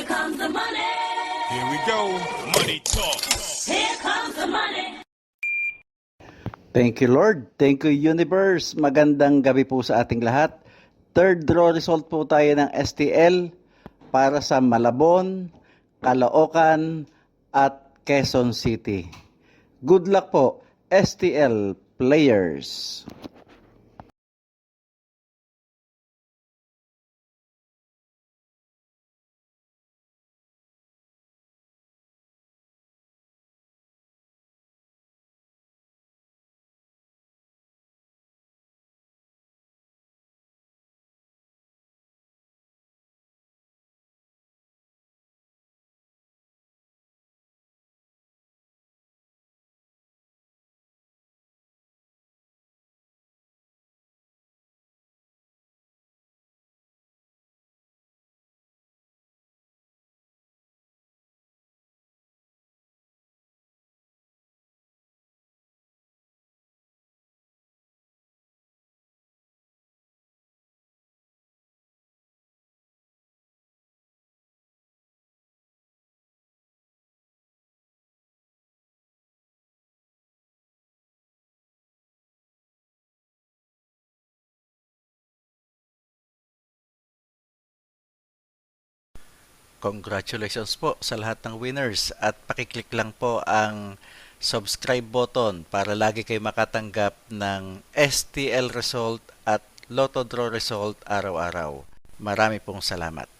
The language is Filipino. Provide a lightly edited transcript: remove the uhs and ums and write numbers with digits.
Here comes the money. Here we go. Money talk. Here comes the money. Thank you, Lord. Thank you, Universe. Magandang gabi po sa ating lahat. Third draw result po tayo ng STL para sa Malabon, Caloocan, at Quezon City. Good luck po, STL players. Congratulations po sa lahat ng winners at pakiclick lang po ang subscribe button para lagi kayo makatanggap ng STL result at Lotto Draw result araw-araw. Marami pong salamat.